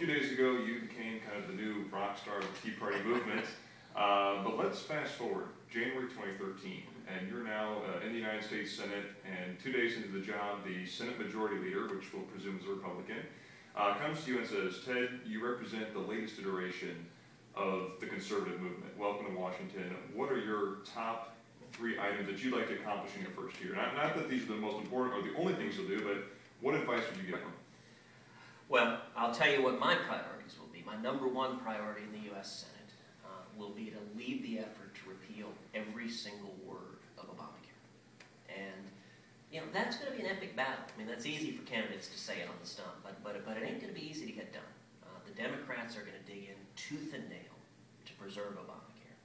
few days ago, you became kind of the new rock star of the Tea Party movement. But let's fast forward, January 2013, and you're now in the United States Senate, and 2 days into the job, the Senate Majority Leader, which we'll presume is a Republican, comes to you and says, Ted, you represent the latest iteration of the conservative movement. Welcome to Washington. What are your top 3 items that you'd like to accomplish in your first year? Not that these are the most important or the only things you'll do, but what advice would you give them? Well, I'll tell you what my priorities will be. My #1 priority in the U.S. Senate will be to lead the effort to repeal every single word of Obamacare. And, you know, that's going to be an epic battle. I mean, that's easy for candidates to say it on the stump, but it ain't going to be easy to get done. The Democrats are going to dig in tooth and nail to preserve Obamacare.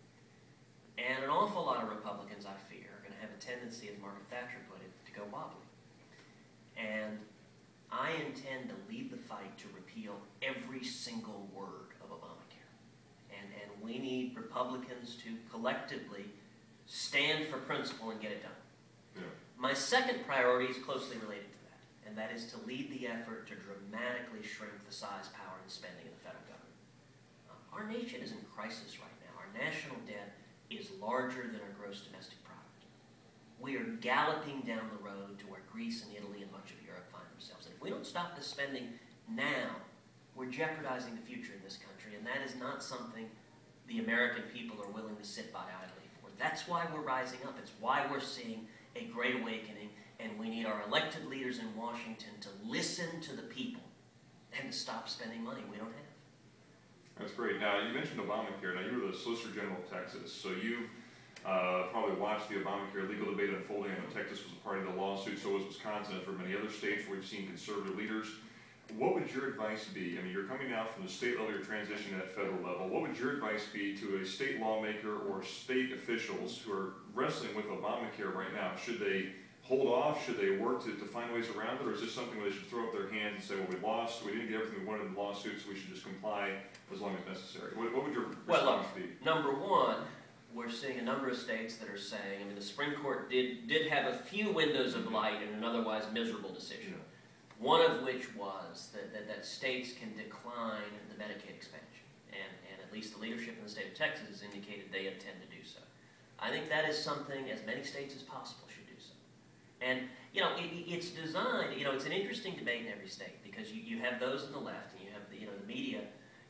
And an awful lot of Republicans, I fear, are going to have a tendency, as Margaret Thatcher put it, to go wobbly. And I intend to lead the fight to repeal every single word of Obamacare. And we need Republicans to collectively stand for principle and get it done. Yeah. My second priority is closely related to that, and that is to lead the effort to dramatically shrink the size, power, and spending of the federal government. Our nation is in crisis right now. Our national debt is larger than our gross domestic product. We are galloping down the road to where Greece and Italy and much of Europe find themselves. And if we don't stop this spending now, we're jeopardizing the future in this country, and that is not something the American people are willing to sit by idly for. That's why we're rising up. It's why we're seeing a great awakening, and we need our elected leaders in Washington to listen to the people and to stop spending money we don't have. That's great. Now, you mentioned Obamacare. Now, you were the Solicitor General of Texas, so you've probably watched the Obamacare legal debate unfolding. I know Texas was a part of the lawsuit, so was Wisconsin, and for many other states where we've seen conservative leaders. What would your advice be? I mean, you're coming out from the state level, you're transitioning at federal level. What would your advice be to a state lawmaker or state officials who are wrestling with Obamacare right now? Should they hold off? Should they work to find ways around it? Or is this something where they should throw up their hands and say, well, we lost, we didn't get everything we wanted in the lawsuit, so we should just comply as long as necessary? What would your response be? #1, we're seeing a number of states that are saying, I mean, the Supreme Court did have a few windows of light in an otherwise miserable decision. Yeah. One of which was that states can decline the Medicaid expansion. And at least the leadership in the state of Texas has indicated they intend to do so. I think that is something as many states as possible should do so. And, you know, it's designed, you know, it's an interesting debate in every state because you have those on the left and you have, the media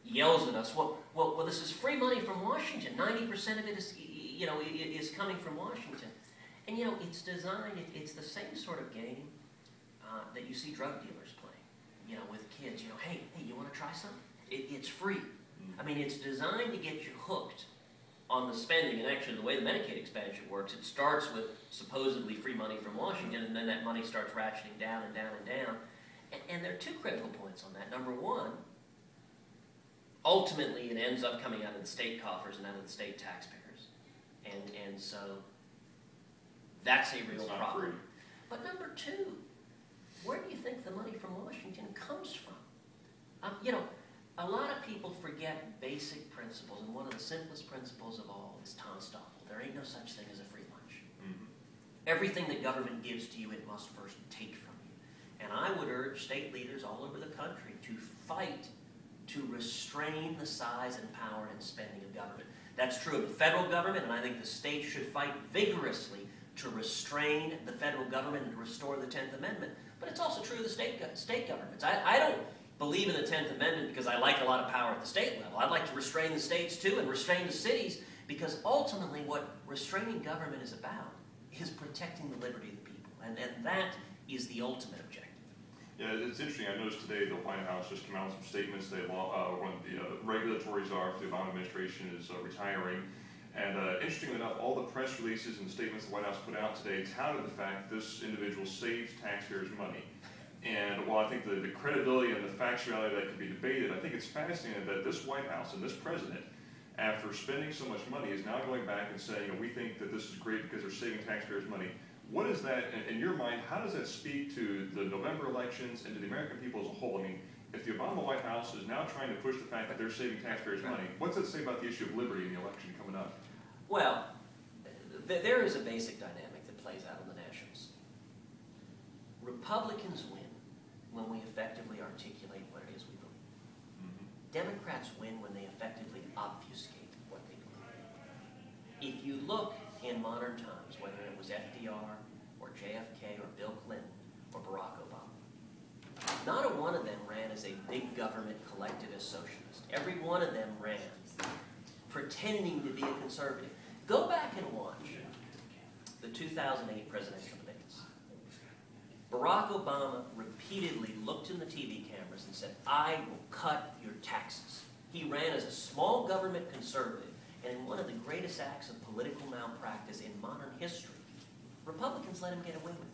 yells at us, well, this is free money from Washington. 90% of it is, is coming from Washington. And, you know, it's designed, it's the same sort of game that you see drug dealers playing, with kids. Hey, you want to try something? It's free. I mean, it's designed to get you hooked on the spending. And actually, the way the Medicaid expansion works, it starts with supposedly free money from Washington, and then that money starts ratcheting down and down and down. And there are 2 critical points on that. #1, ultimately, it ends up coming out of the state coffers and out of the state taxpayers. And so that's a real problem. Free. But #2, where do you think the money from Washington comes from? A lot of people forget basic principles, and one of the simplest principles of all is Tom Stoppel. There ain't no such thing as a free lunch. Mm-hmm. Everything that government gives to you, it must first take from you. And I would urge state leaders all over the country to fight to restrain the size and power and spending of government. That's true of the federal government, and I think the states should fight vigorously to restrain the federal government and to restore the 10th Amendment. But it's also true of the state governments. I don't believe in the 10th Amendment because I like a lot of power at the state level. I'd like to restrain the states too and restrain the cities, because ultimately what restraining government is about is protecting the liberty of the people. And that is the ultimate objective. Yeah, it's interesting. I noticed today the White House just came out with some statements. One of the regulatory czar for the Obama administration is retiring. And interestingly enough, all the press releases and statements the White House put out today touted the fact that this individual saved taxpayers money. And while I think the credibility and the factuality of that could be debated, I think it's fascinating that this White House and this president, after spending so much money, is now going back and saying, we think that this is great because they're saving taxpayers money. What is that, in your mind, how does that speak to the November elections and to the American people as a whole? I mean, if the Obama White House is now trying to push the fact that they're saving taxpayers money, what's that say about the issue of liberty in the election coming up? Well, there is a basic dynamic that plays out on the national scene. Republicans win when we effectively articulate what it is we believe. Democrats win when they effectively obfuscate what they believe. If you look in modern times, whether it was FDR or JFK or Bill Clinton or Barack Obama, not a one of them ran as a big government collectivist socialist. Every one of them ran pretending to be a conservative. Go back and watch the 2008 presidential debates. Barack Obama repeatedly looked in the TV cameras and said, "I will cut your taxes." He ran as a small government conservative, and in one of the greatest acts of political malpractice in modern history, Republicans let him get away with it.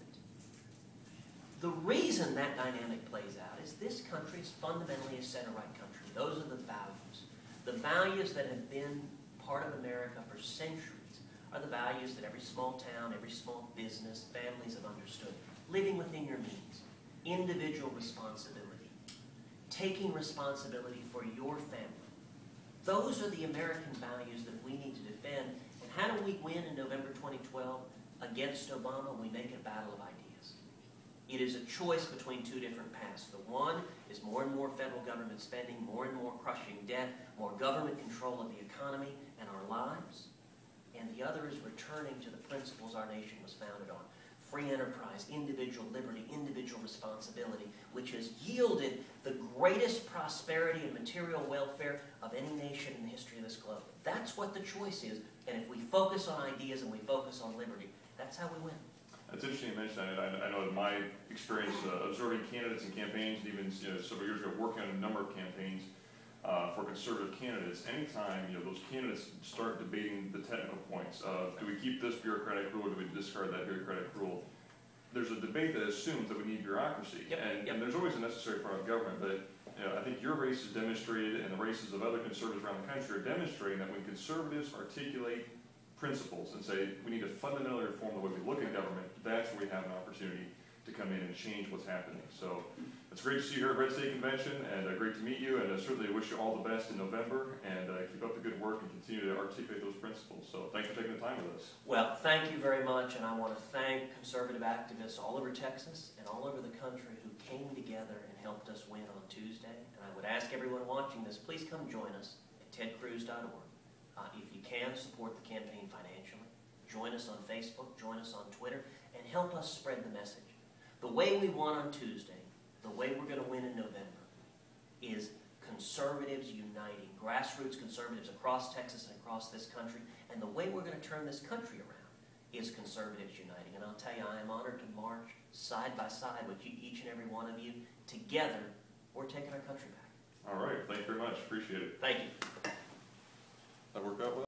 The reason that dynamic plays out is this country is fundamentally a center-right country. Those are the values that have been part of America for centuries are the values that every small town, every small business, families have understood. Living within your means, individual responsibility, taking responsibility for your family. Those are the American values that we need to defend. And how do we win in November 2012 against Obama? We make a battle of ideas. It is a choice between two different paths. The one is more and more federal government spending, more and more crushing debt, more government control of the economy and our lives. And the other is returning to the principles our nation was founded on. Free enterprise, individual liberty, individual responsibility, which has yielded the greatest prosperity and material welfare of any nation in the history of this globe. That's what the choice is. And if we focus on ideas and we focus on liberty, that's how we win. It's interesting you mention that. I know in my experience observing candidates and campaigns, and even several years ago working on a number of campaigns for conservative candidates, anytime those candidates start debating the technical points of do we keep this bureaucratic rule or do we discard that bureaucratic rule, there's a debate that assumes that we need bureaucracy. And there's always a necessary part of government, but I think your race has demonstrated, and the races of other conservatives around the country are demonstrating that when conservatives articulate principles and say we need to fundamentally reform the way we look at government, that's where we have an opportunity to come in and change what's happening. So it's great to see you here at RedState Convention, and great to meet you, and certainly wish you all the best in November, and keep up the good work and continue to articulate those principles. So thanks for taking the time with us. Well, thank you very much, and I want to thank conservative activists all over Texas and all over the country who came together and helped us win on Tuesday. And I would ask everyone watching this, please come join us at tedcruz.org. If you can, support the campaign financially. Join us on Facebook, join us on Twitter, and help us spread the message. The way we won on Tuesday, the way we're going to win in November, is conservatives uniting, grassroots conservatives across Texas and across this country. And the way we're going to turn this country around is conservatives uniting. And I'll tell you, I am honored to march side by side with you, each and every one of you. Together, we're taking our country back. All right. Thank you very much. Appreciate it. Thank you.